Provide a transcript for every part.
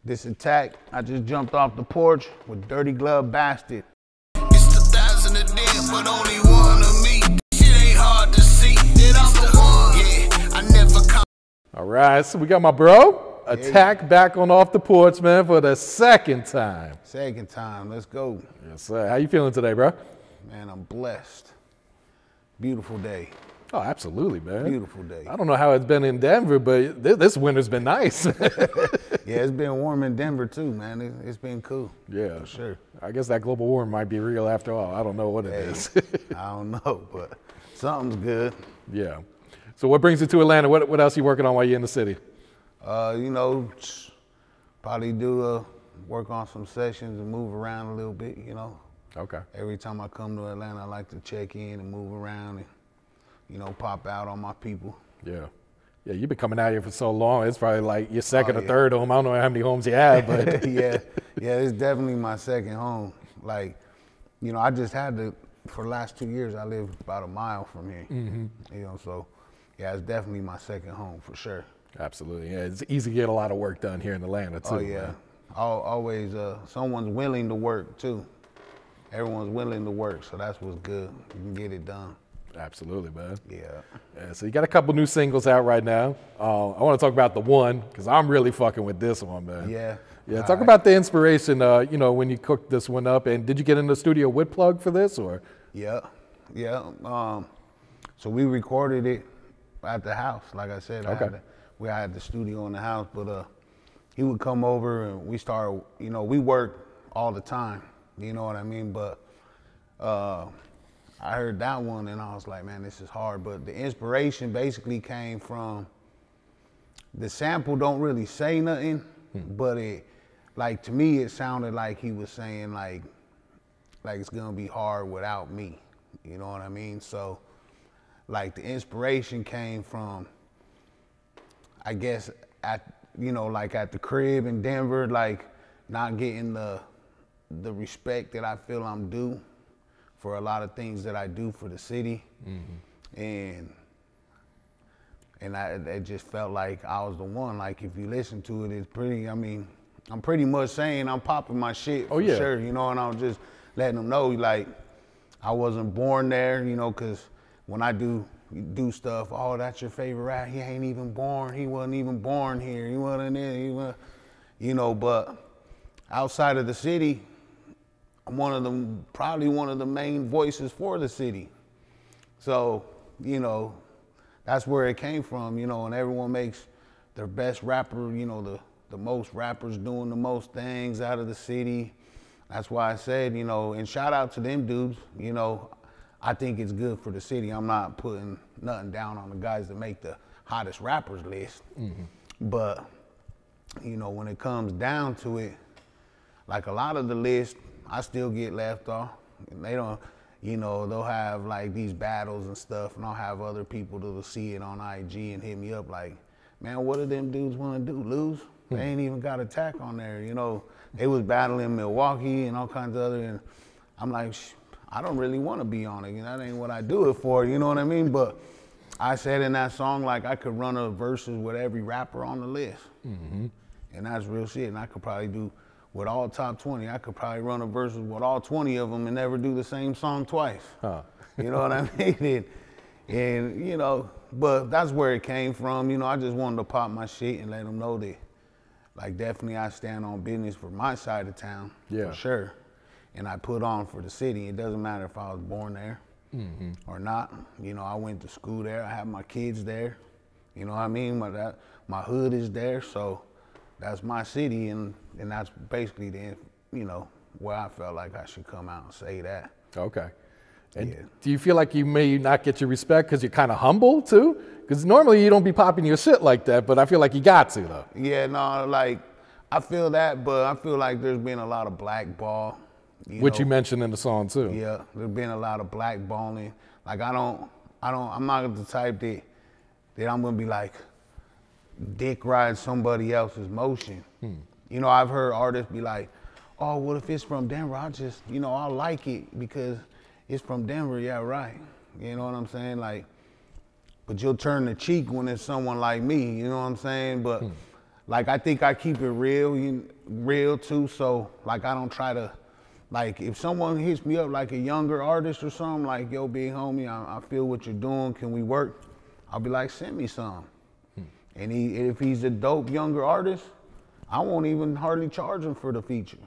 This ATAK, I just jumped off the porch with Dirty Glove Bastard. It's 2,000 a day, but only one of me. Shit ain't hard to see that I'm the one. Yeah, I never come. All right, so we got my bro, ATAK, back on Off the Porch, man, for the second time. Second time, let's go. Yes, sir. How you feeling today, bro? Man, I'm blessed. Beautiful day. Oh, absolutely, man. Beautiful day. I don't know how it's been in Denver, but this winter's been nice. Yeah, it's been warm in Denver too, man. It's been cool. Yeah, for sure. I guess that global warming might be real after all. I don't know what it is. I don't know, but something's good. Yeah. So what brings you to Atlanta? What else are you working on while you're in the city? You know, probably do work on some sessions and move around a little bit, you know. Okay. Every time I come to Atlanta, I like to check in and move around and, you know, pop out on my people. Yeah. Yeah, you've been coming out here for so long. It's probably like your second or third home. I don't know how many homes you have, but. yeah, it's definitely my second home. Like, you know, I just had to, for the last 2 years, I lived about a mile from here. You know, so yeah, it's definitely my second home for sure. Absolutely. Yeah, it's easy to get a lot of work done here in Atlanta too. Oh yeah, man. Always someone's willing to work too. Everyone's willing to work, so that's what's good. You can get it done. Absolutely, man. Yeah. So you got a couple new singles out right now. I want to talk about the one because I'm really fucking with this one, man. Yeah. Yeah. Talk about the inspiration. You know, when you cooked this one up, and did you get in the studio with Plugg for this, or? Yeah. So we recorded it at the house, like I said. Okay. We had the studio in the house, but he would come over and we started. You know, we worked all the time. You know what I mean? But I heard that one and I was like, man, this is hard. But the inspiration basically came from the sample. Don't really say nothing, but it, like, to me, it sounded like he was saying like it's gonna be hard without me. You know what I mean? So, like, the inspiration came from, I guess, like at the crib in Denver, like not getting the respect that I feel I'm due for a lot of things that I do for the city. And it just felt like I was the one. Like, if you listen to it, it's pretty, I mean, I'm pretty much saying I'm popping my shit for sure, you know, and I'm just letting them know, like, I wasn't born there, you know, because when I do stuff, oh, that's your favorite rap, he ain't even born, he wasn't even born here, he wasn't there, you know, but outside of the city, I'm probably one of the main voices for the city. So, you know, that's where it came from, you know, and everyone makes their best rapper, you know, the most rappers doing the most things out of the city. That's why I said, you know, and shout out to them dudes, you know, I think it's good for the city. I'm not putting nothing down on the guys that make the hottest rappers list. But, you know, when it comes down to it, like a lot of the list, I still get left off. And they don't, you know, they'll have like these battles and stuff, and I'll have other people that'll see it on IG and hit me up like, man, what do them dudes want to do, lose? They ain't even got ATAK on there, you know. They was battling Milwaukee and all kinds of other, and I'm like, I don't really want to be on it, you know, that ain't what I do it for, you know what I mean? But I said in that song, like, I could run a verses with every rapper on the list. And that's real shit, and I could probably do, with all top 20, I could probably run a verses with all 20 of them and never do the same song twice. You know what I mean? And, you know, but that's where it came from. You know, I just wanted to pop my shit and let them know that, like, definitely I stand on business for my side of town, for sure. And I put on for the city. It doesn't matter if I was born there or not. You know, I went to school there. I have my kids there. You know what I mean? My hood is there, so that's my city, and that's basically the, you know, where I felt like I should come out and say that. Okay. And do you feel like you may not get your respect because you're kind of humble too? Because normally you don't be popping your shit like that, but I feel like you got to though. Yeah, no, like, I feel that, but I feel like there's been a lot of blackball. Which you mentioned in the song too. Yeah, there's been a lot of blackballing. Like, I'm not the type that I'm gonna be like, dick ride somebody else's motion. You know, I've heard artists be like, oh, what if it's from Denver? I'll like it because it's from Denver. Yeah, right. You know what I'm saying? Like, but you'll turn the cheek when it's someone like me, you know what I'm saying? But like I think I keep it real too. So like I don't try to, like if someone hits me up like a younger artist or something, like yo, big homie, I feel what you're doing. Can we work? I'll be like, send me some. And if he's a dope younger artist, I won't even hardly charge him for the feature.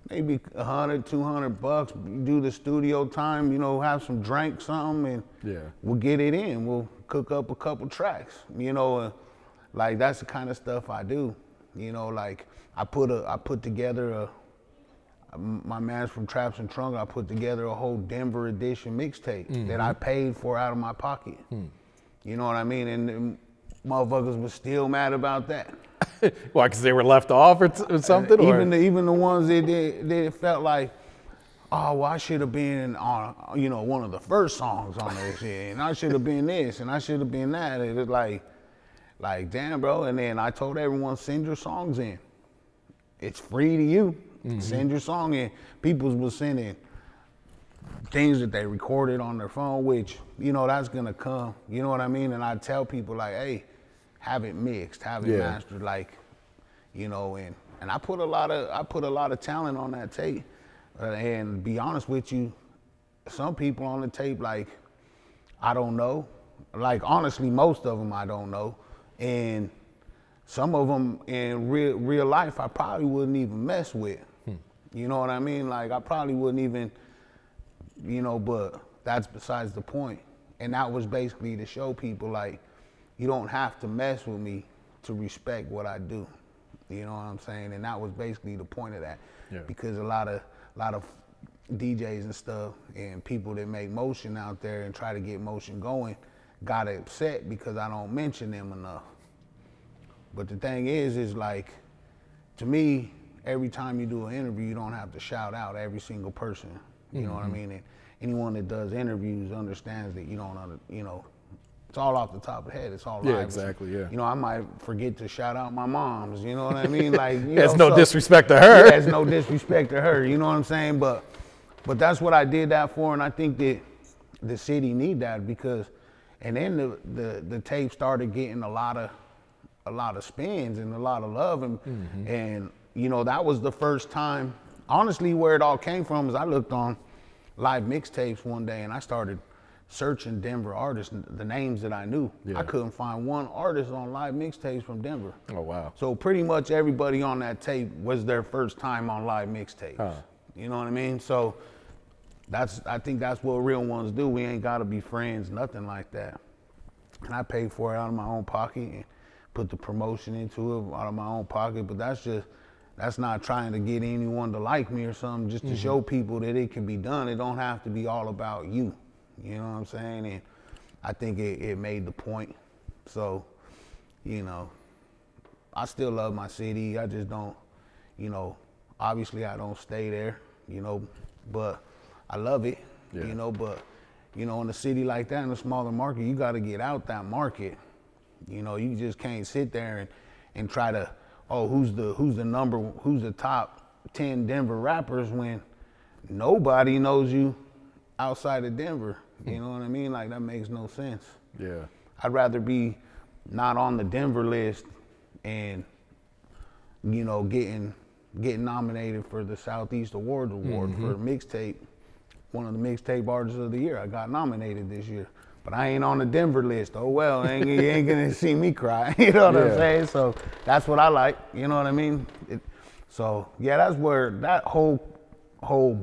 Maybe $100, $200. You do the studio time, you know, have some drink, something, and we'll get it in. We'll cook up a couple tracks, you know. Like that's the kind of stuff I do, you know. Like I put together my man's from Traps and Trunk. I put together a whole Denver edition mixtape that I paid for out of my pocket. You know what I mean? And motherfuckers was still mad about that. Why? Because they were left off or something? Even the ones that felt like, oh, well, I should have been on, you know, one of the first songs on this shit, and I should have been this, and I should have been that. It was like, damn, bro. And then I told everyone, send your songs in. It's free to you. Send your song in. People was sending things that they recorded on their phone, which, you know, that's gonna come. You know what I mean? And I tell people like, hey, have it mixed, have it mastered, like, you know, and I put a lot of talent on that tape. And be honest with you, some people on the tape, like, I don't know. Like, honestly, most of them I don't know. And some of them in real life I probably wouldn't even mess with. You know what I mean? Like, I probably wouldn't even, you know, but that's besides the point. And that was basically to show people, like, you don't have to mess with me to respect what I do. You know what I'm saying? And that was basically the point of that. Because a lot of DJs and stuff and people that make motion out there and try to get motion going got upset because I don't mention them enough. But the thing is like, to me, every time you do an interview, you don't have to shout out every single person. You know what I mean? And anyone that does interviews understands that you don't, you know, it's all off the top of the head. It's all live. Yeah, exactly, yeah. You know, I might forget to shout out my moms, you know what I mean? Like, you There's know, no disrespect to her. Yeah, there's no disrespect to her, you know what I'm saying? But that's what I did that for, and I think that the city need that because, and then the tape started getting a lot of spins and a lot of love, and you know, that was the first time, honestly, where it all came from is I looked on live mixtapes one day and I started searching Denver artists, the names that I knew. I couldn't find one artist on live mixtapes from Denver. Oh, wow. So pretty much everybody on that tape was their first time on live mixtapes. You know what I mean? So I think that's what real ones do. We ain't gotta be friends, nothing like that. And I paid for it out of my own pocket and put the promotion into it out of my own pocket, but that's not trying to get anyone to like me or something, just to show people that it can be done. It don't have to be all about you. You know what I'm saying? And I think it made the point. So, you know, I still love my city. I just don't, you know, obviously I don't stay there, you know, but I love it, you know, but, you know, in a city like that, in a smaller market, you got to get out that market. You know, you just can't sit there and try to, oh, who's the top 10 Denver rappers when nobody knows you outside of Denver. You know what I mean? Like, that makes no sense. Yeah. I'd rather be not on the Denver list and, you know, getting nominated for the Southeast Awards Award for mixtape, one of the mixtape artists of the year. I got nominated this year, but I ain't on the Denver list. Oh well, you ain't gonna see me cry. You know what I'm saying? So that's what I like. You know what I mean? So yeah, that's where that whole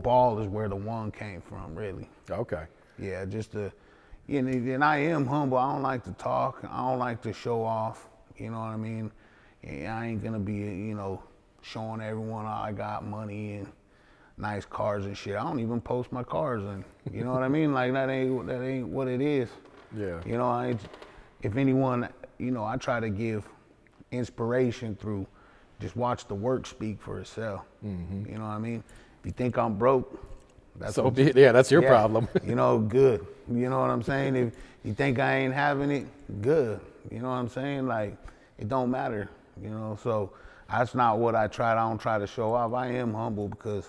ball is where the one came from, really. Okay. Yeah, just you know, and I am humble. I don't like to talk. I don't like to show off. You know what I mean? I ain't gonna be, you know, showing everyone I got money and nice cars and shit. I don't even post my cars, and you know what I mean? Like that ain't what it is. Yeah. You know, if anyone, you know, I try to give inspiration through just watch the work speak for itself. You know what I mean? If you think I'm broke, that's that's your problem. You know, good. You know what I'm saying? If you think I ain't having it, good. You know what I'm saying? Like, it don't matter. You know, so that's not what I try. I don't try to show off. I am humble because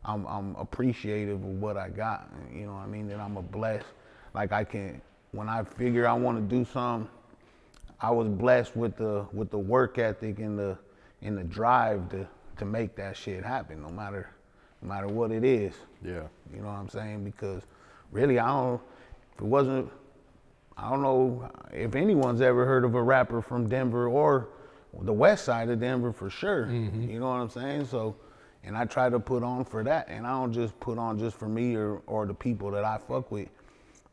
I'm appreciative of what I got. You know what I mean? That I'm a blessed. Like, when I figure I want to do something, I was blessed with the work ethic and the drive to make that shit happen, no matter what it is. Yeah. You know what I'm saying? Because really, I don't know if anyone's ever heard of a rapper from Denver or the west side of Denver for sure. You know what I'm saying? So, and I try to put on for that, and I don't just put on just for me or the people that I fuck with.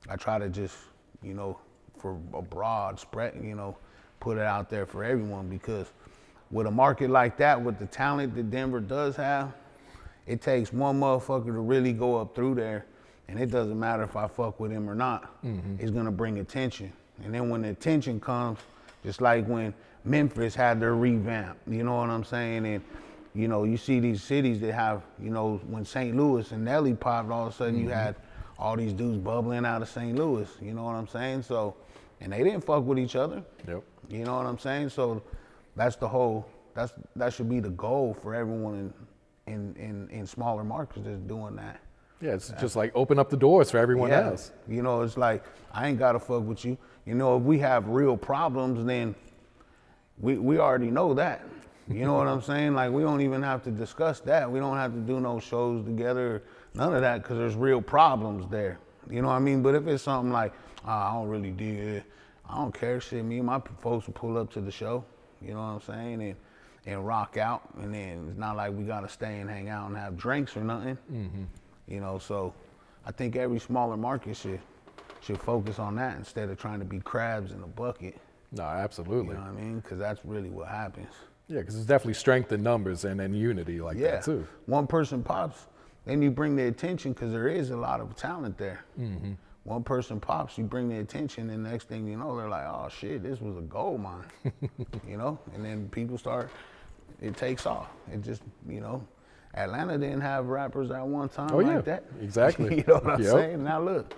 I try to just, you know, for a broad spread, you know, put it out there for everyone, because with a market like that, with the talent that Denver does have, it takes one motherfucker to really go up through there, and it doesn't matter if I fuck with him or not. It's gonna bring attention. And then when the attention comes, just like when Memphis had their revamp, you know what I'm saying? And you know, you see these cities that have, you know, when St. Louis and Nelly popped, all of a sudden you had all these dudes bubbling out of St. Louis, you know what I'm saying? So, and they didn't fuck with each other. Yep. You know what I'm saying? So that's the whole, that should be the goal for everyone in smaller markets that's doing that. Yeah, it's just like open up the doors for everyone else. You know, it's like, I ain't gotta fuck with you. You know, if we have real problems, then we already know that. You know what I'm saying? Like, we don't even have to discuss that. We don't have to do no shows together, none of that, because there's real problems there. You know what I mean? But if it's something like, I don't really dig it, I don't care, shit, me and my folks will pull up to the show, you know what I'm saying, and rock out, and then it's not like we gotta stay and hang out and have drinks or nothing. You know, so I think every smaller market should focus on that instead of trying to be crabs in a bucket. No, absolutely. You know what I mean? Because that's really what happens. Yeah, because it's definitely strength in numbers and unity like that too. One person pops, then you bring the attention, because there is a lot of talent there. One person pops, you bring the attention, and the next thing you know, they're like, oh shit, this was a gold mine. You know? And then people start, it takes off. It just, you know, Atlanta didn't have rappers at one time like that. Exactly. You know what I'm saying? Now look.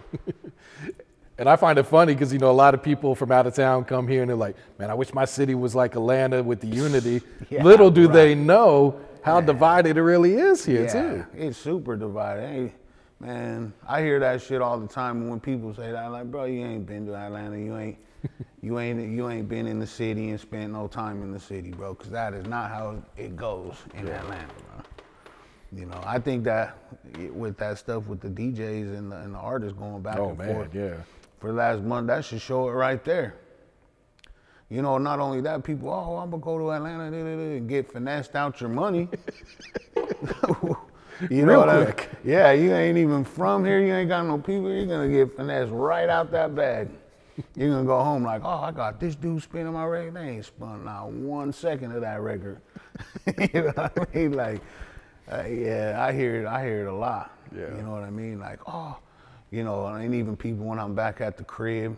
And I find it funny because, you know, a lot of people from out of town come here and they're like, man, I wish my city was like Atlanta with the unity. Little do they know how divided it really is here too. It's super divided. Hey, man, I hear that shit all the time when people say that. I'm like, bro, you ain't been to Atlanta. You ain't been in the city and spent no time in the city, bro, because that is not how it goes in Atlanta, bro. You know, I think that with that stuff with the DJs and the artists going back and forth for the last month, that should show it right there. You know, not only that, people, oh, I'm gonna go to Atlanta and get finessed out your money. You know what I mean? Yeah, you ain't even from here, you ain't got no people, you're gonna get finessed right out that bag. You're gonna go home like, oh, I got this dude spinning my record. They ain't spun not 1 second of that record. You know what I mean? Like, yeah, I hear it a lot. Yeah. You know what I mean? Like, oh, you know, and even people when I'm back at the crib,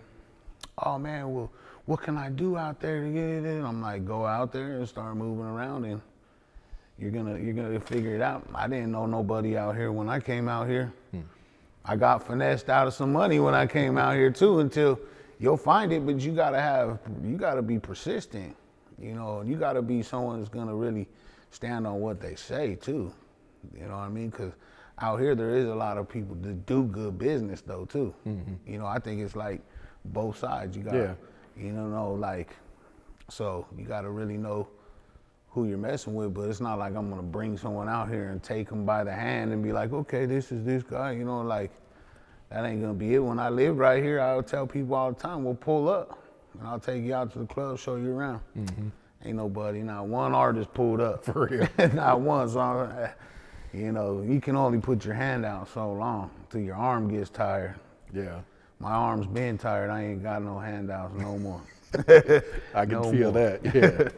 oh man, well, what can I do out there to get it in? I'm like, go out there and start moving around, and you're gonna figure it out. I didn't know nobody out here when I came out here. I got finessed out of some money when I came out here too, until you'll find it, but you gotta be persistent, you know, you gotta be someone that's gonna really stand on what they say too. You know what I mean? Because out here there is a lot of people that do good business though too. You know, I think it's like both sides. You gotta, you know, like, so you gotta really know who you're messing with, but it's not like I'm gonna bring someone out here and take them by the hand and be like, okay, this is this guy, you know, like, that ain't gonna be it. When I lived right here, I would tell people all the time, we'll pull up and I'll take you out to the club, show you around. Ain't nobody, not one artist pulled up. For real. Not one, so you know, you can only put your hand out so long till your arm gets tired. Yeah. My arm's been tired, I ain't got no handouts no more. I can feel that, yeah.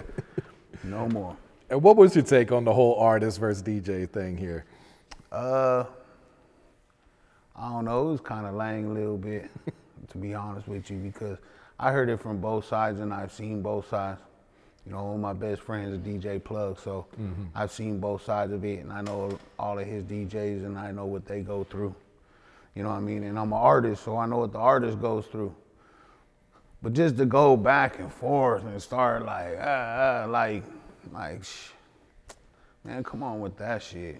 No more. And what was your take on the whole artist versus DJ thing here? I don't know, it was kind of lame a little bit, to be honest with you, because I heard it from both sides and I've seen both sides. You know, one of my best friends is DJ Plugg, so I've seen both sides of it, and I know all of his DJs, and I know what they go through. You know what I mean? And I'm an artist, so I know what the artist goes through. But just to go back and forth and start like, man, come on with that shit.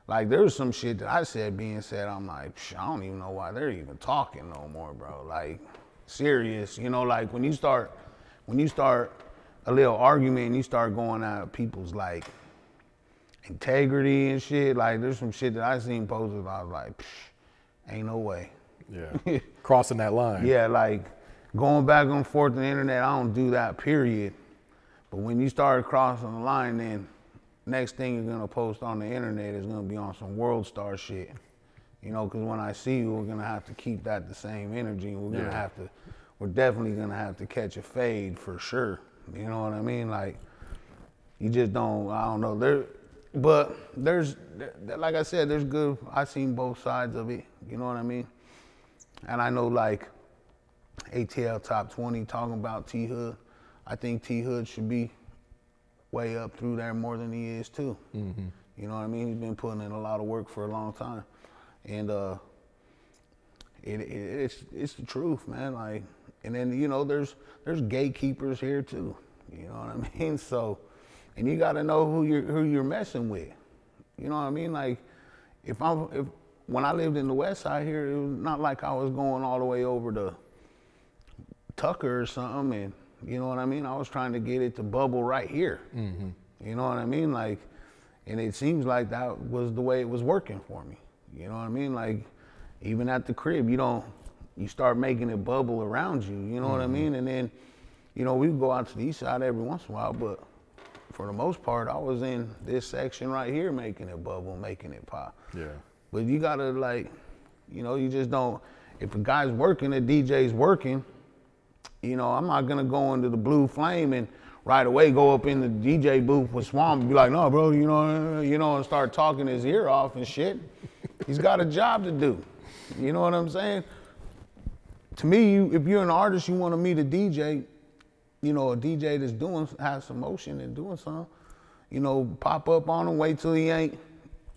Like, there was some shit that I said being said, I'm like, I don't even know why they're even talking no more, bro. Like, serious, you know, like when when you start a little argument and you start going at people's like integrity and shit, like there's some shit that I seen posted, I was like, ain't no way. Yeah, crossing that line. Yeah, like going back and forth on the internet, I don't do that, period. But when you start crossing the line, then next thing you're gonna post on the internet is gonna be on some world star shit. You know, because when I see you, we're gonna have to keep that the same energy. We're definitely gonna have to catch a fade for sure. You know what I mean? Like, you just don't, I don't know. But there's, like I said, there's good, I've seen both sides of it. You know what I mean? And I know like ATL Top 20 talking about T-Hood. I think T-Hood should be way up through there more than he is too. Mm-hmm. You know what I mean? He's been putting in a lot of work for a long time. And it's the truth, man. Like, and then, you know, there's gatekeepers here too. You know what I mean? So, and you gotta know who you're messing with. You know what I mean? Like, when I lived in the West Side here, it was not like I was going all the way over to Tucker or something, and you know what I mean? I was trying to get it to bubble right here. Mm-hmm. You know what I mean? Like, and it seems like that was the way it was working for me. You know what I mean? Like, even at the crib, you start making it bubble around you. You know what I mean? And then, you know, we would go out to the East Side every once in a while, but for the most part, I was in this section right here making it bubble, making it pop. Yeah. But you gotta, like, you know, you just don't, if a guy's working, a DJ's working, you know, I'm not gonna go into the Blue Flame and right away go up in the DJ booth with Swamp and be like, no, bro, you know, and start talking his ear off and shit. He's got a job to do. You know what I'm saying? To me, if you're an artist, you want to meet a DJ, you know, a DJ that's has some motion and doing something, you know, pop up on him, wait till he ain't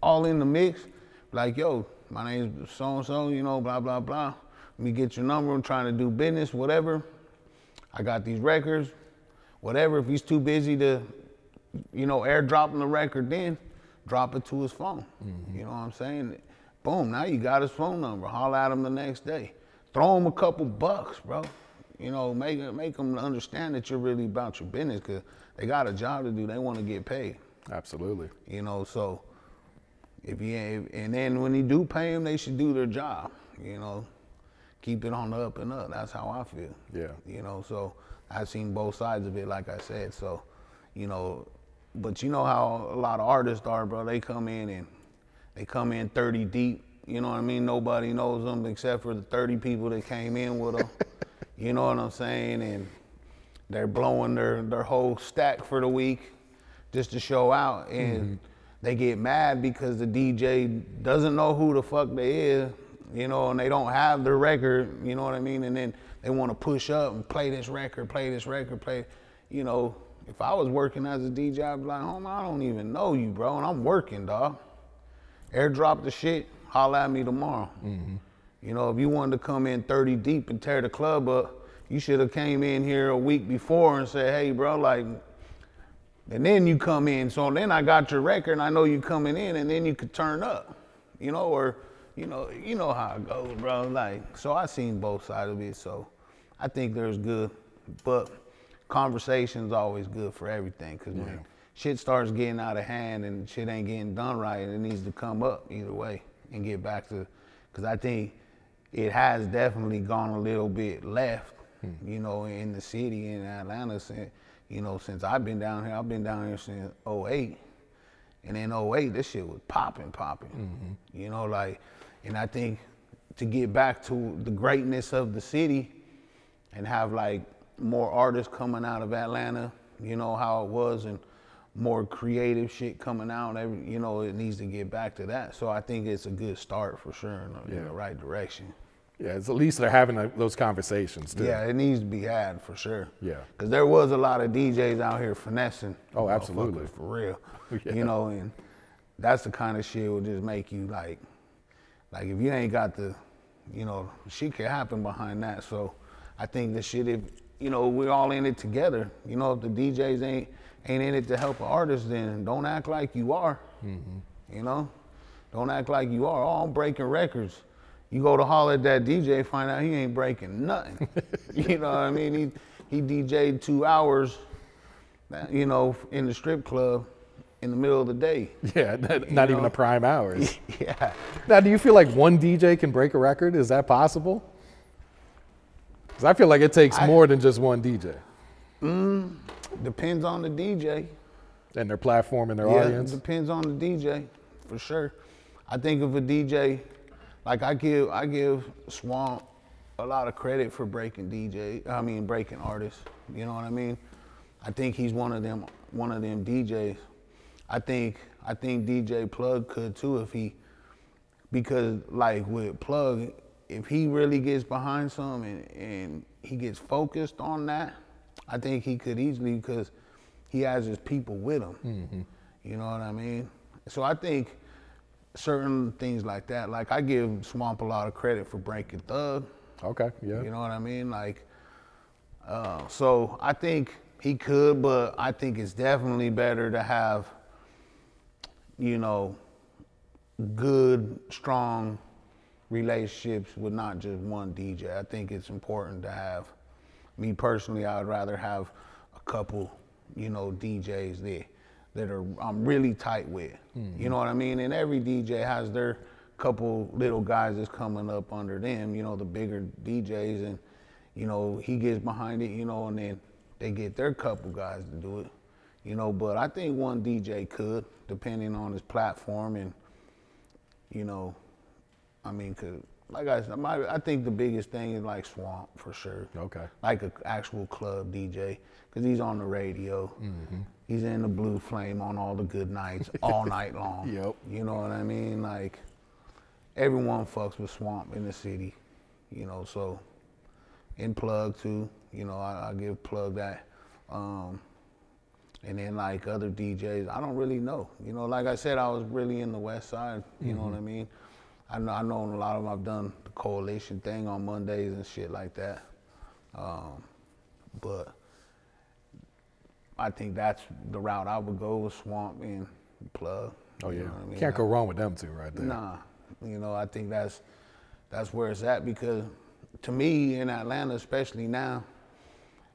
all in the mix. Like, yo, my name's so-and-so, you know, blah, blah, blah. Let me get your number. I'm trying to do business, whatever. I got these records, whatever. If he's too busy to, you know, airdropping the record, then drop it to his phone. Mm-hmm. You know what I'm saying? Boom, now you got his phone number. Holler at him the next day. Throw him a couple bucks, bro. You know, make them understand that you're really about your business, because they got a job to do. They want to get paid. Absolutely. You know, so and then when you do pay them, they should do their job. You know, keep it on the up and up. That's how I feel. Yeah. You know, so I've seen both sides of it, like I said. So, you know, but you know how a lot of artists are, bro. They come in 30 deep. You know what I mean? Nobody knows them except for the 30 people that came in with them. You know what I'm saying? And they're blowing their whole stack for the week just to show out. And they get mad because the DJ doesn't know who the fuck they is, you know, and they don't have their record, you know what I mean? And then they want to push up and play this record, you know. If I was working as a DJ, I'd be like, homie, I don't even know you, bro, and I'm working, dog. Airdrop the shit, holla at me tomorrow. Mm-hmm. You know, if you wanted to come in 30 deep and tear the club up, you should have came in here a week before and said, hey, bro, like, and then you come in. So then I got your record and I know you coming in, and then you could turn up, you know, or, you know how it goes, bro. Like, so I seen both sides of it. So I think there's good, but conversation's always good for everything. Cause when shit starts getting out of hand and shit ain't getting done right, it needs to come up either way and get back to, cause I think it has definitely gone a little bit left, you know, in the city in Atlanta. You know, since I've been down here since 08. And in 08, this shit was popping. Mm-hmm. You know, like, and I think to get back to the greatness of the city and have like more artists coming out of Atlanta, you know, how it was, and more creative shit coming out, you know, it needs to get back to that. So I think it's a good start for sure in the right direction. Yeah, it's at least they're having those conversations too. Yeah, it needs to be had for sure. Yeah. Because there was a lot of DJs out here finessing. Oh, absolutely. For real. Yeah. You know, and that's the kind of shit will just make you like if you ain't got the, you know, shit can happen behind that. So I think the shit, if, you know, we're all in it together. You know, if the DJs ain't in it to help an artist, then don't act like you are. Mm-hmm. You know? Don't act like you are. Oh, I'm breaking records. You go to holler at that DJ, find out he ain't breaking nothing. You know what I mean? he DJ'd 2 hours, you know, in the strip club in the middle of the day. Yeah, not even the prime hours. Yeah. Now, do you feel like one DJ can break a record? Is that possible? Because I feel like it takes more than just one DJ. Depends on the DJ. And their platform and their audience? Yeah, depends on the DJ, for sure. I think of a DJ, like I give Swamp a lot of credit for breaking artists. You know what I mean? I think he's one of them DJs. I think DJ Plugg could too because like with Plugg, if he really gets behind something and he gets focused on that, I think he could easily, because he has his people with him. Mm-hmm. You know what I mean? So I think certain things like that, like I give Swamp a lot of credit for breaking Thug. Okay, yeah. You know what I mean? Like, so I think he could, but I think it's definitely better to have, you know, good, strong relationships with not just one DJ. I think it's important to have, me personally, I would rather have a couple, you know, DJs that I'm really tight with. Mm-hmm. You know what I mean? And every DJ has their couple little guys that's coming up under them, you know, the bigger DJs, and, you know, he gets behind it, you know, and then they get their couple guys to do it, you know. But I think one DJ could, depending on his platform, and, you know, I mean, cause like I said, I think the biggest thing is like Swamp, for sure. Okay. Like an actual club DJ, because he's on the radio. Mm-hmm. He's in the Blue Flame on all the good nights, all night long. Yep. You know what I mean? Like, everyone fucks with Swamp in the city, you know, so. And Plugg too, you know, I give Plugg that. And then like other DJs, I don't really know. You know, like I said, I was really in the West Side, you know what I mean? I know a lot of them. I've done the coalition thing on Mondays and shit like that. But I think that's the route I would go, with Swamp and Plugg. Oh yeah, you know what I mean? Can't go wrong with them two right there. Nah, you know, I think that's where it's at, because to me in Atlanta, especially now,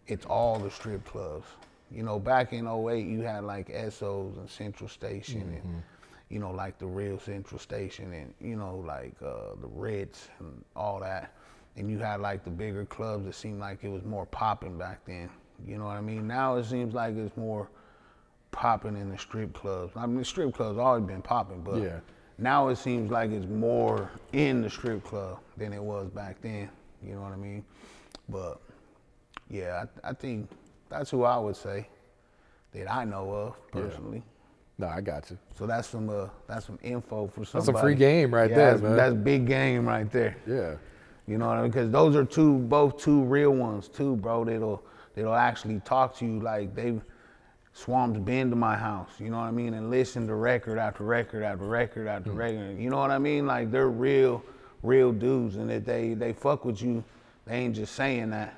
it's all the strip clubs. You know, back in 08, you had like Esso's and Central Station, and, you know, like the real Central Station, and, you know, like the Ritz and all that. And you had like the bigger clubs that seemed like it was more popping back then. You know what I mean? Now it seems like it's more popping in the strip clubs. I mean, the strip clubs always been popping, but yeah, now it seems like it's more in the strip club than it was back then. You know what I mean? But yeah, I think that's who I would say that I know of personally. Yeah. No, I got you. So that's some info for somebody. That's a free game right there, man. That's big game right there. Yeah. You know what I mean? Because those are both two real ones too, bro. That'll actually talk to you like Swamp's been to my house, you know what I mean, and listen to record after record after record after record. You know what I mean? Like, they're real dudes, and that they fuck with you. They ain't just saying that.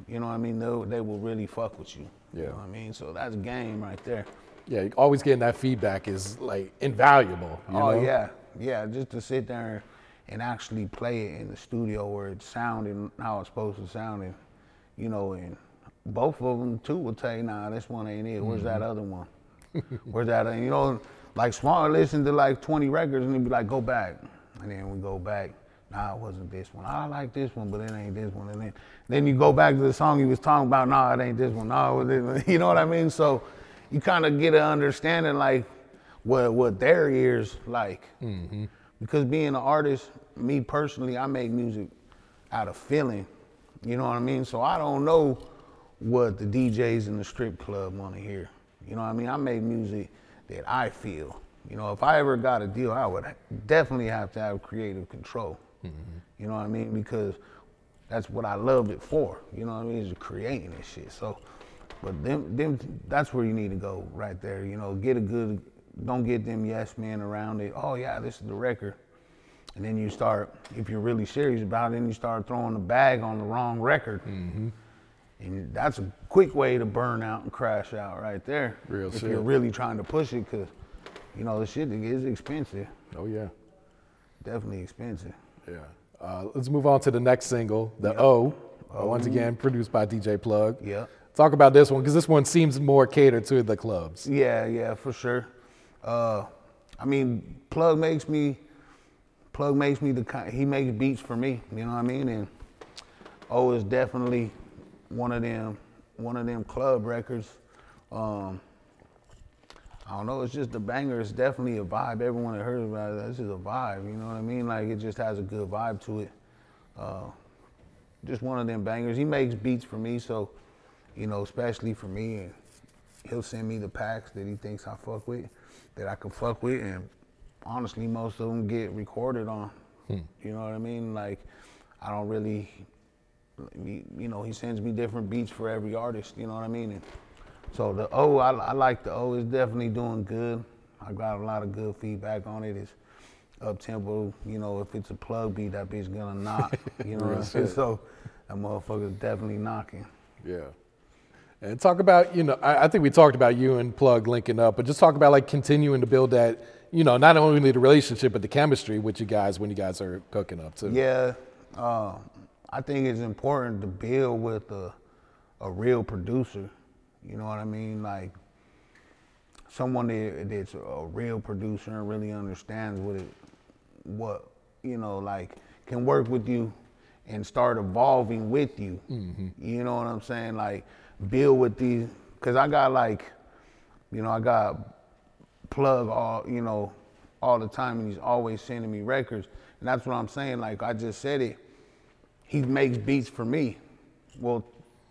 You know what I mean? They will really fuck with you. Yeah. You know what I mean? So that's game right there. Yeah, always getting that feedback is like invaluable. You know? Yeah, just to sit there and actually play it in the studio where it's sounding how it's supposed to sound, and, you know, and both of them too will tell you, nah, this one ain't it. Where's that other one? Where's that? You know, like Smart listened to like 20 records and he'd be like, go back. And then we go back. Nah, it wasn't this one. I like this one, but it ain't this one. And then you go back to the song he was talking about. Nah, it ain't this one. Nah, you know what I mean? So you kind of get an understanding like what their ears like. Mm-hmm. Because being an artist, me personally, I make music out of feeling. You know what I mean? So I don't know what the DJs in the strip club want to hear. You know what I mean? I make music that I feel. You know, if I ever got a deal, I would definitely have to have creative control. Mm-hmm. You know what I mean? Because that's what I love it for. You know what I mean? Is creating this shit. So, but them, that's where you need to go right there. You know, don't get them yes men around it. Oh yeah, this is the record. And then you start, if you're really serious about it, then you start throwing the bag on the wrong record. Mm-hmm. And that's a quick way to burn out and crash out right there. Real if shit. You're really trying to push it, because, you know, the shit is expensive. Oh yeah. Definitely expensive. Yeah. Let's move on to the next single, the Ohhh. Once again, produced by DJ Plugg. Yeah. Talk about this one, because this one seems more catered to the clubs. Yeah, for sure. I mean, Plugg makes me he makes beats for me, you know what I mean? And Ohhh is definitely one of them club records. I don't know, it's just a banger. It's definitely a vibe. Everyone that heard about it, it's just a vibe, you know what I mean? Like, it just has a good vibe to it. Just one of them bangers. He makes beats for me, so, you know, especially for me, and he'll send me the packs that he thinks I fuck with, that I can fuck with, and honestly, most of them get recorded on. You know what I mean? Like, I don't really, you know, he sends me different beats for every artist, you know what I mean? And so the Ohhh, I like the Ohhh. It's definitely doing good. I got a lot of good feedback on it. It's up-tempo, you know, if it's a Plugg beat, that bitch gonna knock, you know what I'm saying? So that motherfucker's definitely knocking. Yeah. And talk about, you know, I think we talked about you and Plugg linking up, but just talk about like continuing to build that, you know, not only the relationship, but the chemistry with you guys when you guys are cooking up too. Yeah, I think it's important to build with a real producer, you know what I mean? Like someone that's a real producer and really understands what, you know, like can work with you and start evolving with you. You know what I'm saying? Like build with these, cause I got like, you know, I got Plugg all the time, and he's always sending me records. And that's what I'm saying, like I just said it, he makes beats for me. Well,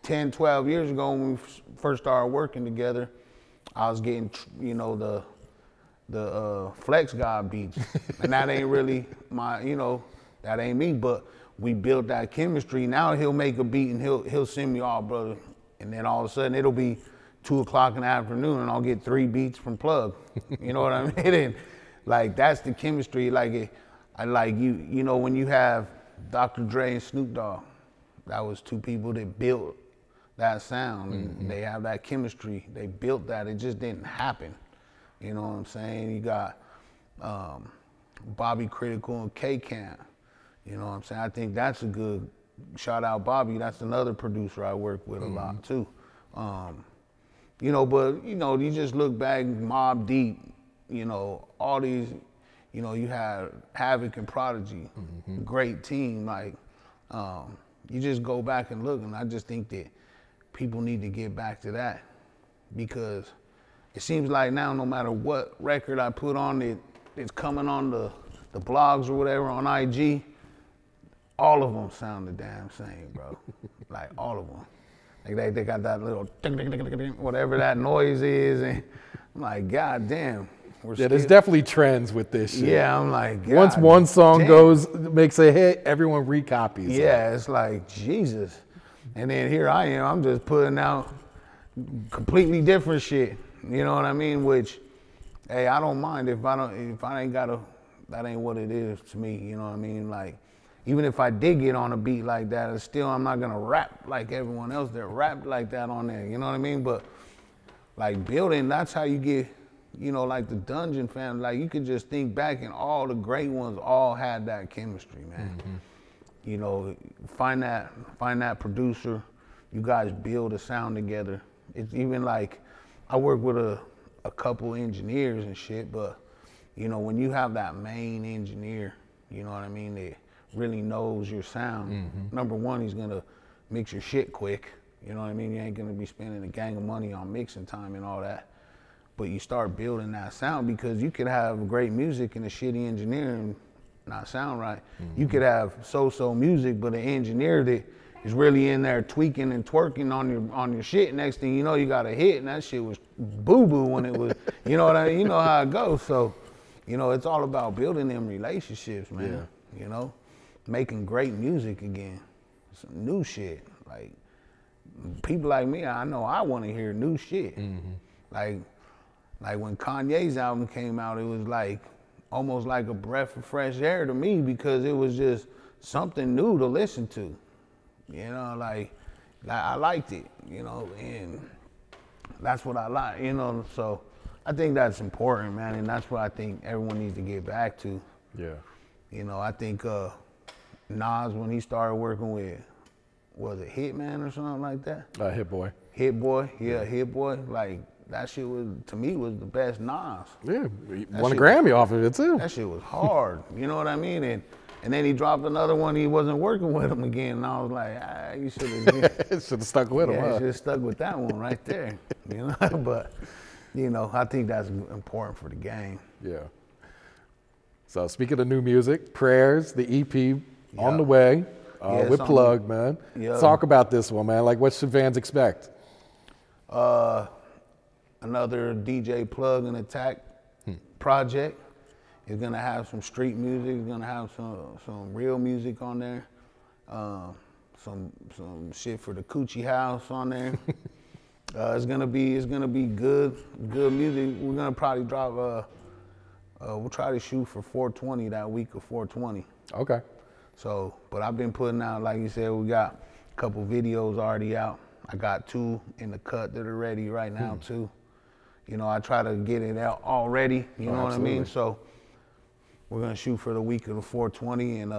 10, 12 years ago when we first started working together, I was getting, you know, the Flex God beats. And that ain't really my, you know, that ain't me, but we built that chemistry. Now he'll make a beat and he'll send me, "Oh, brother," and then all of a sudden it'll be 2 o'clock in the afternoon and I'll get 3 beats from Plugg. You know what I mean? And like that's the chemistry. Like I like you know, when you have Dr. Dre and Snoop Dogg, that was 2 people that built that sound, and they have that chemistry. They built that. It just didn't happen. You know what I'm saying? You got Bobby Critical and K-Camp. You know what I'm saying? I think that's a good, shout out Bobby. That's another producer I work with a lot too. You know, but you know, you just look back, Mobb Deep, you know, all these, you know, you had Havoc and Prodigy, great team. Like, you just go back and look, and I just think that people need to get back to that, because it seems like now no matter what record I put on it's coming on the blogs or whatever on IG, all of them sound the damn same, bro. Like all of them. Like they got that little whatever that noise is, and I'm like, God damn. Yeah, there's definitely trends with this shit. Yeah, I'm like, God once one song goes, makes a hit, everyone recopies. Yeah, it's like, Jesus. And then here I am, I'm just putting out completely different shit. You know what I mean? Which, hey, I don't mind if I ain't got that ain't what it is to me. You know what I mean? Like, even if I did get on a beat like that, it's still, I'm not gonna rap like everyone else that rapped like that on there. You know what I mean? But like building, that's how you get, you know, like the Dungeon family. Like you could just think back, and all the great ones all had that chemistry, man. You know, find that producer, you guys build a sound together. It's even like, I work with a couple engineers and shit, but you know, when you have that main engineer, you know what I mean, that really knows your sound, number one, he's gonna mix your shit quick. You know what I mean? You ain't gonna be spending a gang of money on mixing time and all that. But you start building that sound, because you could have great music and a shitty engineer and not sound right. You could have so-so music, but an engineer that is really in there tweaking and twerking on your shit. Next thing you know, you got a hit, and that shit was boo-boo when it was, you know what I mean? You know how it goes. So, you know, it's all about building them relationships, man. Yeah. You know, making great music again, some new shit. Like, people like me, I know I want to hear new shit. Like when Kanye's album came out, it was like almost like a breath of fresh air to me, because it was just something new to listen to. You know, like I liked it, you know, and that's what I like, you know. So I think that's important, man, and that's what I think everyone needs to get back to. Yeah. You know, I think Nas, when he started working was it Hitman or something like that? Hit Boy. Hit Boy, yeah, Hit Boy. Like that shit was, to me, was the best Nas. Yeah, he won a Grammy off of it too. That shit was hard. You know what I mean? And then he dropped another one. He wasn't working with him again, and I was like, you should have stuck with him. Yeah, huh? should have stuck with that one right there. You know, but you know, I think that's important for the game. Yeah. So speaking of new music, Prayers, the EP on the way with Plugg, man. Yep. Talk about this one, man. Like, what should fans expect? Another DJ Plugg and ATAK project. It's gonna have some street music. It's gonna have some real music on there. Some shit for the Coochie House on there. It's gonna be good music. We're gonna probably drop. We'll try to shoot for 420 that week of 420. Okay. So, but I've been putting out, like you said, we got a couple videos already out. I got 2 in the cut that are ready right now too. You know, I try to get it out already. You know what I mean? So we're gonna shoot for the week of the 420, and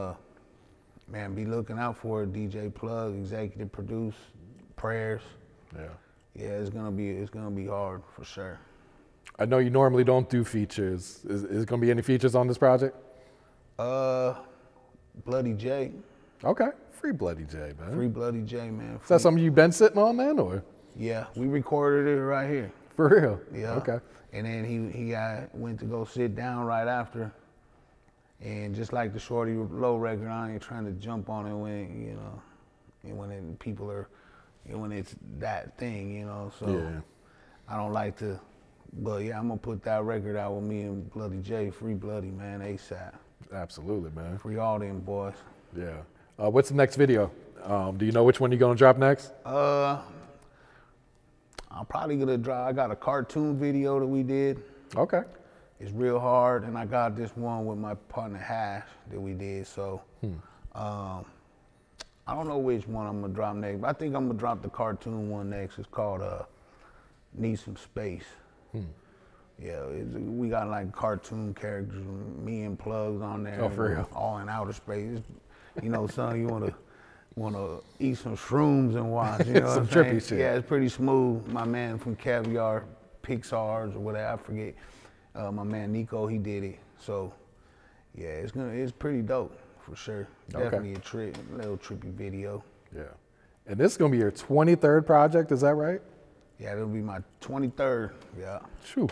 man, be looking out for it. DJ Plugg, executive produce, Prayers. Yeah, it's gonna be hard for sure. I know you normally don't do features. Is there gonna be any features on this project? Bloody J. Okay, free Bloody J, man. Free Bloody J, man. Is that something you've been sitting on, man, or? Yeah, we recorded it right here. For real? Yeah. Okay. And then he went to go sit down right after. And just like the Shorty Low record, I ain't trying to jump on it when, you know, and when people are, when it's that thing, you know. So yeah. I don't like to, but yeah, I'm gonna put that record out with me and Bloody J, Free Bloody, man, ASAP. Absolutely, man. Free all them boys. Yeah. What's the next video? Do you know which one you're gonna drop next? I'm probably gonna drop, I got a cartoon video that we did. Okay. It's real hard, and I got this one with my partner Hash that we did. So I don't know which one I'm gonna drop next, but I think I'm gonna drop the cartoon one next. It's called Need Some Space. Yeah, we got like cartoon characters, me and Plugs on there. Oh, for real? All in outer space. You know, son, you wanna eat some shrooms and watch. You know, some trippy shit. Yeah, it's pretty smooth. My man from Caviar Pixar's or whatever, I forget. My man Nico, he did it. So yeah, it's pretty dope for sure. Definitely a little trippy video. Yeah. And this is gonna be your 23rd project, is that right? Yeah, it'll be my 23rd. Yeah. Shoo.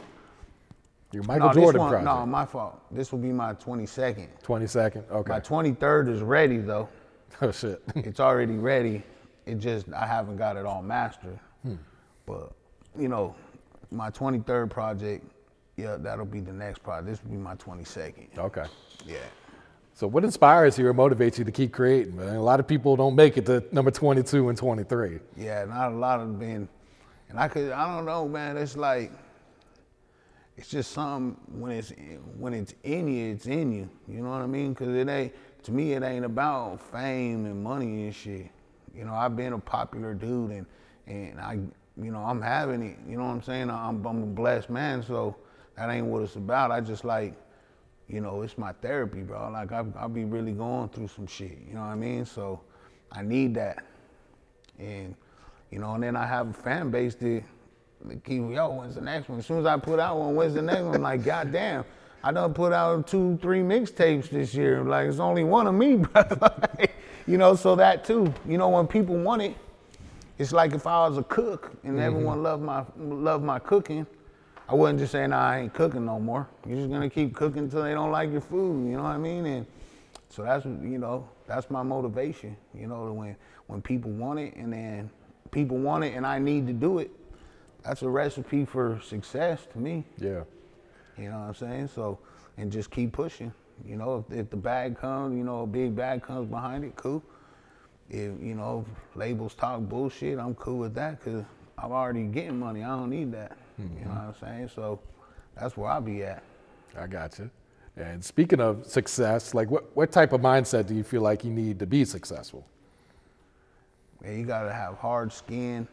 Your Michael Jordan project. No, my fault. This will be my 22nd. 22nd. Okay. My 23rd is ready though. Oh shit. It's already ready. It just, I haven't got it all mastered. But you know, my 23rd project, yeah, that'll be the next project. This will be my 22nd. Okay. Yeah. So what inspires you or motivates you to keep creating, man? A lot of people don't make it to number 22 and 23. Yeah, not a lot of been, and I don't know, man. It's like, it's just something, when it's in you, it's in you. You know what I mean? Cause to me, it ain't about fame and money and shit. You know, I've been a popular dude, and I, you know, I'm having it. You know what I'm saying? I'm a blessed man, so that ain't what it's about. I just like, you know, it's my therapy, bro. Like I'll be really going through some shit. You know what I mean? So I need that, and you know, and then I have a fan base that keep, yo, when's the next one? As soon as I put out one, when's the next one? I'm like, goddamn, I done put out 2, 3 mixtapes this year. Like, it's only one of me, bro. You know, so that too. You know, when people want it, it's like if I was a cook and everyone loved my cooking, I wouldn't just say, nah, I ain't cooking no more. You're just gonna keep cooking until they don't like your food, you know what I mean? And so that's, you know, that's my motivation, you know, when people want it, and then people want it and I need to do it, that's a recipe for success to me. Yeah. You know what I'm saying? So, and just keep pushing. You know, if the bag comes, you know, a big bag comes behind it, cool. If, you know, labels talk bullshit, I'm cool with that, because I'm already getting money. I don't need that. You know what I'm saying? So that's where I'll be at. I got you. And speaking of success, like what type of mindset do you feel like you need to be successful? Man, you gotta have hard skin,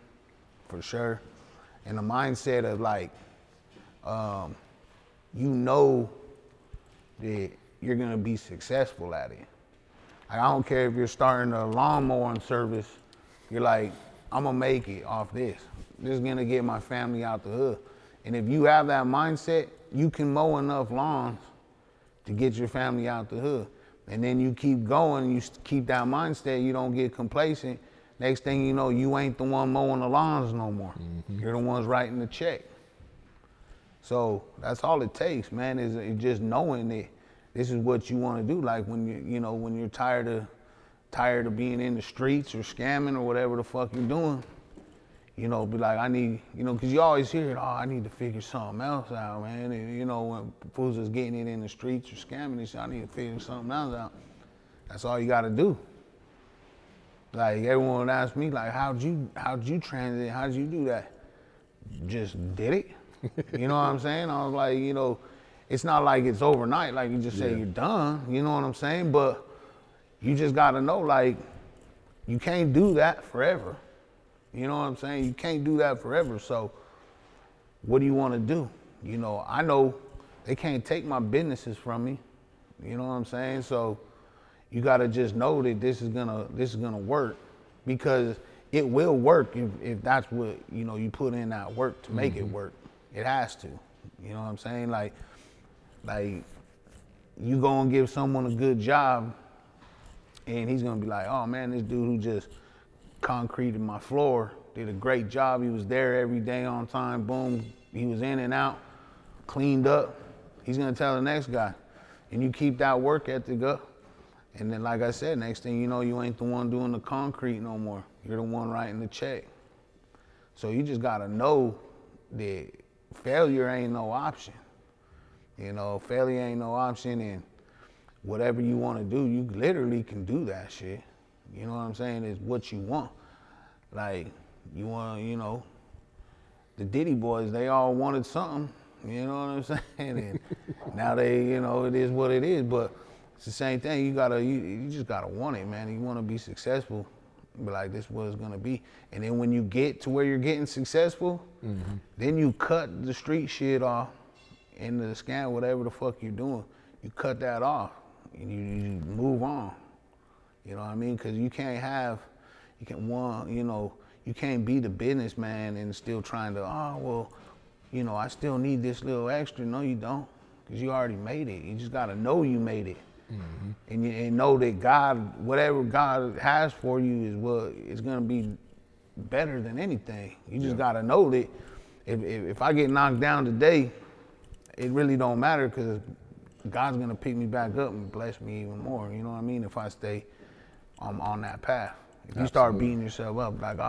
for sure. And a mindset of like, you know that you're gonna be successful at it. Like, I don't care if you're starting a lawn mowing service You're like, I'm gonna make it off this. This is gonna get my family out the hood. And if you have that mindset, you can mow enough lawns to get your family out the hood. And then you keep going, you keep that mindset, you don't get complacent. Next thing you know, you ain't the one mowing the lawns no more. You're the ones writing the check. So that's all it takes, man, is just knowing that this is what you want to do. Like when when you're tired of being in the streets or scamming or whatever the fuck you're doing, be like, I need, because you always hear it, oh, I need to figure something else out, man. And, when fools is getting it in the streets or scamming, they say, I need to figure something else out. That's all you got to do. Like everyone would ask me, like, how'd you transit? How'd you do that? Just did it. You know what I'm saying? I was like, it's not like it's overnight. Like you just say you're done. You know what I'm saying? But you just got to know, like, you can't do that forever. You know what I'm saying? You can't do that forever. So what do you want to do? I know they can't take my businesses from me. You know what I'm saying? So you got to just know that this is gonna work, because it will work if that's what, you put in that work to make it work. It has to. You know what I'm saying? Like you go and give someone a good job and he's gonna be like, oh man, this dude who just concreted my floor did a great job. He was there every day on time, boom. He was in and out, cleaned up. He's gonna tell the next guy. And you keep that work ethic up. And then, like I said, next thing you know, you ain't the one doing the concrete no more. You're the one writing the check. So you just gotta know that failure ain't no option. Failure ain't no option, and whatever you wanna do, you literally can do that shit. You know what I'm saying? It's what you want. Like, you want, the Diddy boys, they all wanted something. You know what I'm saying? And now they, it is what it is, but it's the same thing. You just gotta want it, man. You wanna be successful, be like, this is what it's gonna be. And then when you get to where you're getting successful, then you cut the street shit off and the scam, whatever the fuck you're doing. You cut that off and you move on. You know what I mean? Because you can't be the businessman and still trying to, I still need this little extra. No, you don't, because you already made it. You just gotta know you made it. And know that God, whatever God has for you is what is gonna be better than anything. You just gotta know that if I get knocked down today, it really don't matter, because God's gonna pick me back up and bless me even more. You know what I mean? If I stay on that path. If you start beating yourself up, like,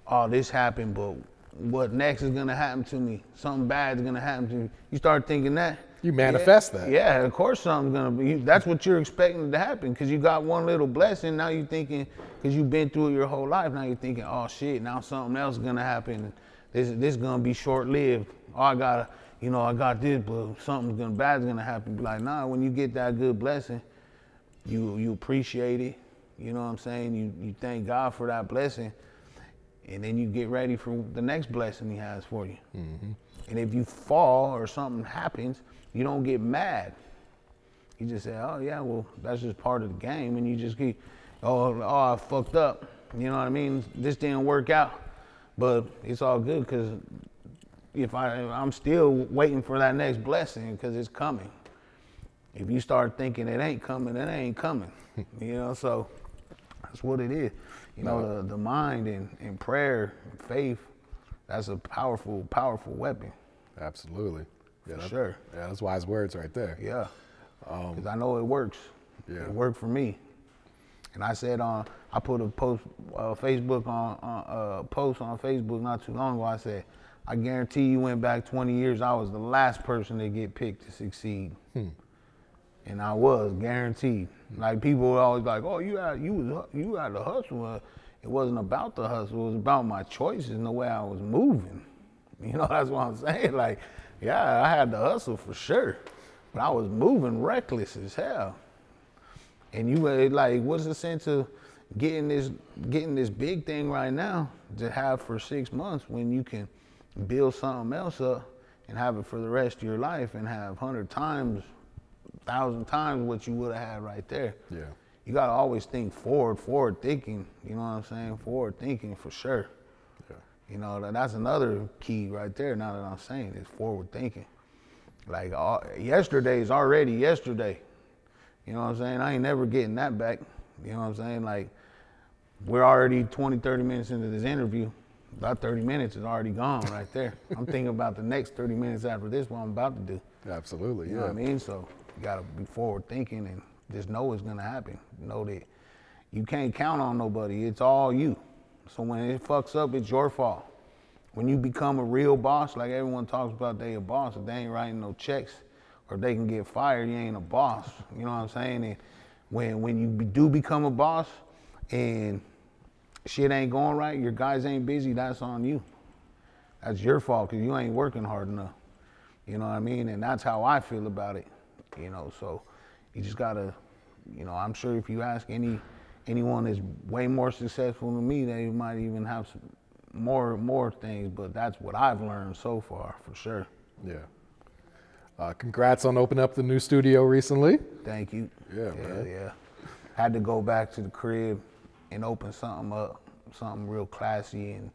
oh, this happened, but what next is gonna happen to me? Something bad is gonna happen to me. You start thinking that. You manifest that. Yeah, of course something's gonna be. That's what you're expecting to happen, because you got one little blessing. Now you're thinking, because you've been through it your whole life, now you're thinking, oh shit, now something else is gonna happen. This is gonna be short-lived. Oh, I got this, but something bad is gonna happen. Be like, nah, when you get that good blessing, you appreciate it. You know what I'm saying? You thank God for that blessing, and then you get ready for the next blessing he has for you. And if you fall or something happens, you don't get mad. You just say, oh yeah, well, that's just part of the game. And you just keep, oh, I fucked up. You know what I mean? This didn't work out, but it's all good, because I'm still waiting for that next blessing, because it's coming. If you start thinking it ain't coming, it ain't coming. So that's what it is. The mind and prayer and faith, that's a powerful, powerful weapon. Absolutely. Yeah, for sure. Yeah, that's wise words right there. Yeah, because I know it works. Yeah. It worked for me. And I said I put a post, post on Facebook not too long ago. I said, I guarantee you went back 20 years, I was the last person to get picked to succeed. And I was guaranteed. Like, people were always like, oh, you had the hustle. It wasn't about the hustle. It was about my choices and the way I was moving. That's what I'm saying. Like, yeah, I had the hustle for sure, but I was moving reckless as hell. And you were like, what's the sense of getting this big thing right now to have for 6 months when you can build something else up and have it for the rest of your life and have 100 times, 1,000 times what you would have had right there? Yeah. you gotta always think forward thinking. You know what I'm saying? Forward thinking for sure. Yeah. You know, that's another key right there. Now that I'm saying is forward thinking. Like yesterday's already yesterday. You know what I'm saying? I ain't never getting that back. You know what I'm saying? Like, we're already 20, 30 minutes into this interview. About 30 minutes is already gone right there. I'm thinking about the next 30 minutes after this, what I'm about to do. Absolutely, you know what I mean? So you gotta be forward thinking and just know it's gonna happen. Know that you can't count on nobody, it's all you. So when it fucks up, it's your fault. When you become a real boss, like everyone talks about they a boss, if they ain't writing no checks or they can get fired, you ain't a boss. You know what I'm saying? And when you do become a boss and shit ain't going right, your guys ain't busy, that's on you. That's your fault because you ain't working hard enough. You know what I mean? And that's how I feel about it. You know, so you just gotta, you know, I'm sure if you ask anyone that's way more successful than me, they might even have some more things, but that's what I've learned so far, for sure. Yeah. Congrats on opening up the new studio recently. Thank you. Yeah, man. Yeah. Had to go back to the crib and open something up, something real classy and,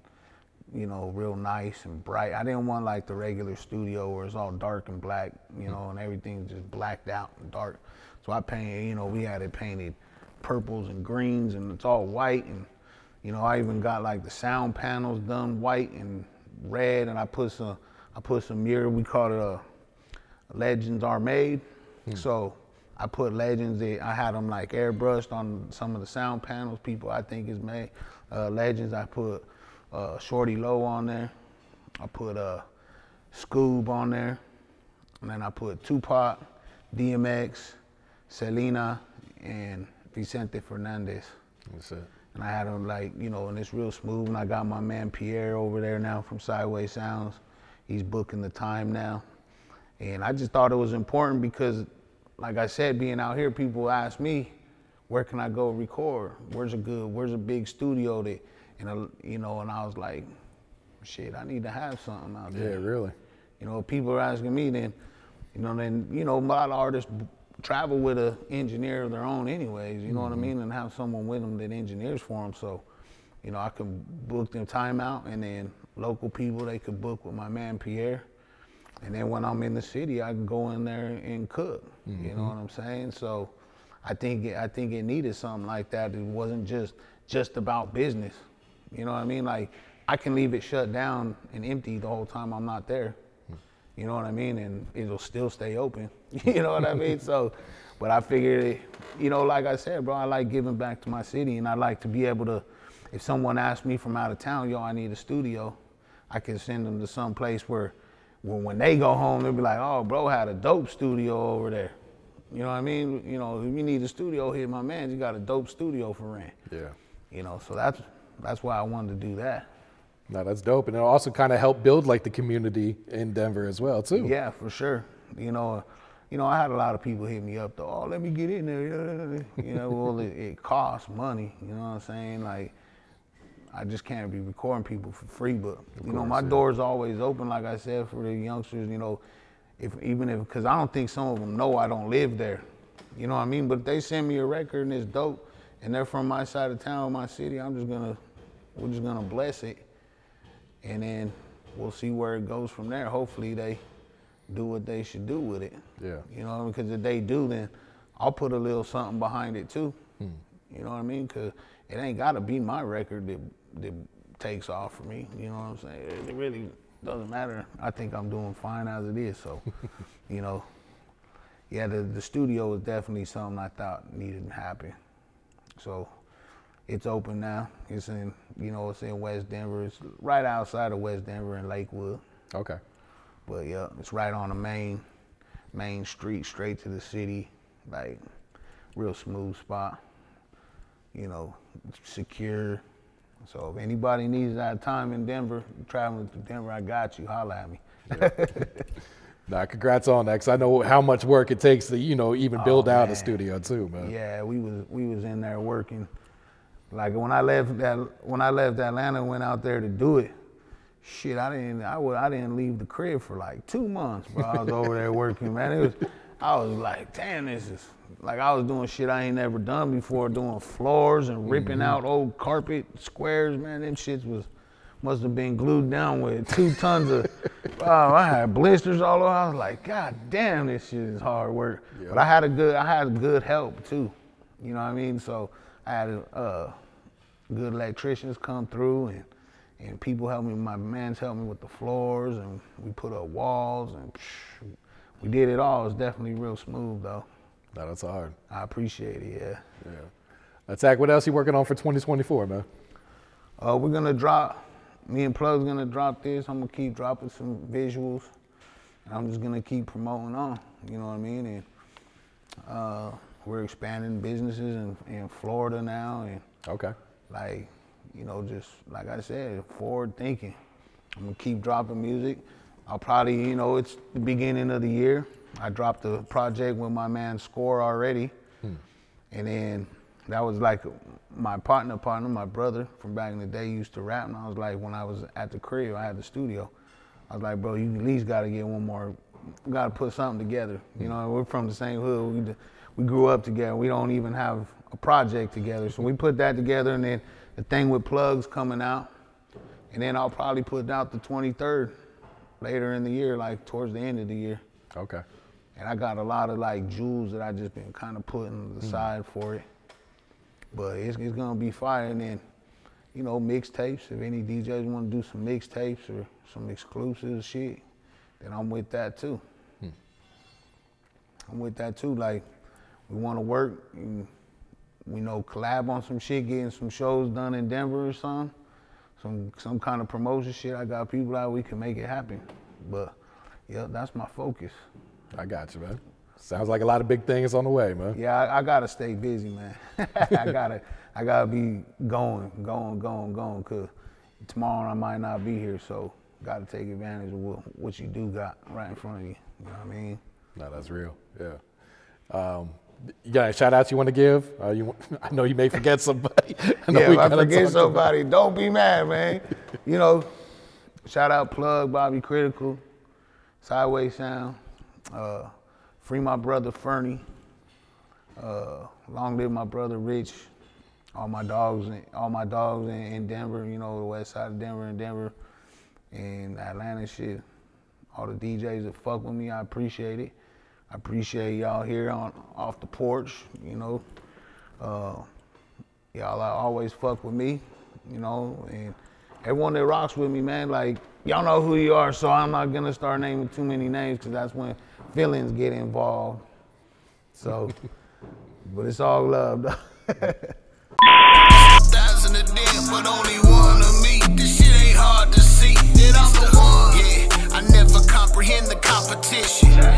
you know, real nice and bright. I didn't want like the regular studio where it's all dark and black, you know, and everything's just blacked out and dark. So I painted, you know, we had it painted purples and greens and it's all white. And, you know, I even got like the sound panels done white and red, and I put some mirror, we called it Legends Are Made. So I put Legends, I had them like airbrushed on some of the sound panels people I think is made. Legends, I put Shorty Low on there. I put Scoob on there. And then I put Tupac, DMX, Selena, and Vicente Fernandez. That's it. And I had them like, you know, and it's real smooth. And I got my man Pierre over there now from Sideways Sounds. He's booking the time now. And I just thought it was important because, like I said, being out here, people ask me, where can I go record? Where's a big studio that, and you know, and I was like, shit, I need to have something out there. Yeah, really. You know, people are asking me then, a lot of artists travel with an engineer of their own anyways, you know what I mean? And have someone with them that engineers for them. So, you know, I can book them time out, and then local people, they could book with my man Pierre. And then when I'm in the city, I can go in there and cook. You know what I'm saying? So I think it needed something like that. It wasn't just about business. You know what I mean? Like, I can leave it shut down and empty the whole time I'm not there. You know what I mean? And it'll still stay open. You know what I mean? So, but I figured, you know, like I said, bro, I like giving back to my city, and I like to be able to, if someone asks me from out of town, yo, I need a studio, I can send them to some place where when they go home, they'll be like, oh, bro had a dope studio over there. You know what I mean? You know, if you need a studio here, my man, you got a dope studio for rent. Yeah. You know, so that's why I wanted to do that. No, that's dope. And it also kind of helped build like the community in Denver as well, too. Yeah, for sure. You know, I had a lot of people hit me up though, oh, let me get in there. You know, well, it costs money, you know what I'm saying? Like, I just can't be recording people for free, but you know, my door's always open, like I said, for the youngsters, you know, because I don't think some of them know I don't live there. You know what I mean? But if they send me a record and it's dope, and they're from my side of town, my city, we're just gonna bless it. And then we'll see where it goes from there. Hopefully they do what they should do with it. Yeah. You know what I mean? Because if they do, then I'll put a little something behind it too. You know what I mean? Because it ain't got to be my record that takes off for me. You know what I'm saying? It really doesn't matter. I think I'm doing fine as it is. So, you know, yeah, the studio was definitely something I thought needed to happen. So it's open now. It's in West Denver. It's right outside of West Denver in Lakewood. Okay. But yeah, it's right on the main street, straight to the city. Like, real smooth spot. You know, secure. So if anybody needs that time in Denver, traveling to Denver, I got you. Holla at me. Yeah. Nah, congrats on that, 'cause I know how much work it takes to, you know, even build out a studio too, man. Yeah, we was in there working. Like when I left Atlanta and went out there to do it, shit, I didn't leave the crib for like 2 months, bro. I was over there working, man. I was like, damn, this is like I was doing shit I ain't never done before, doing floors and ripping out old carpet squares, man. Them shits must have been glued down with 2 tons of, I had blisters all over. I was like, God damn, this shit is hard work. Yep. But I had good help too. You know what I mean? So I had good electricians come through and people helped me, my mans helped me with the floors and we put up walls and we did it all. It was definitely real smooth though. No, that's hard. I appreciate it, yeah. Yeah. ATAK, what else you working on for 2024, man? We're gonna drop, me and Plugg's gonna drop this. I'm gonna keep dropping some visuals and I'm just gonna keep promoting on, you know what I mean? And we're expanding businesses in Florida now and like, you know, just like I said, forward thinking. I'm gonna keep dropping music. I'll probably, you know, it's the beginning of the year. I dropped a project with my man Score already. And then that was like my partner, my brother from back in the day used to rap. And I was like, when I was at the crib, I had the studio. I was like, bro, you at least gotta get one more, we gotta put something together. You know, we're from the same hood. We grew up together. We don't even have a project together. So we put that together and then the thing with Plugg's coming out. And then I'll probably put out the 23rd later in the year, like towards the end of the year. Okay. And I got a lot of like jewels that I just been kind of putting aside for it. But it's gonna be fire. And then, you know, mixtapes. If any DJs want to do some mixtapes or some exclusive shit, then I'm with that too. I'm with that too. Like, we want to work and, you know, collab on some shit, getting some shows done in Denver or something. Some kind of promotion shit. I got people out, we can make it happen. But yeah, that's my focus. I got you, man. Sounds like a lot of big things on the way, man. Yeah, I gotta stay busy, man. I gotta be going, cause tomorrow I might not be here, so gotta take advantage of what you do got right in front of you. You know what I mean? No, that's real, yeah. You got any shout outs you want to give? I know you may forget somebody. Yeah, if I forget somebody, don't be mad, man. You know, shout out Plugg, Bobby Critical, Sideways Sound, free my brother Fernie, long live my brother Rich, all my dogs in Denver, you know, the west side of Denver and Atlanta shit. All the DJs that fuck with me, I appreciate it. I appreciate y'all here off the porch, you know. Y'all always fuck with me, you know, and everyone that rocks with me, man, like, y'all know who you are, so I'm not gonna start naming too many names because that's when feelings get involved. So, but it's all love, though. Thousand a day, but only one of me. This shit ain't hard to see that I'm the one. Yeah, I never comprehend the competition.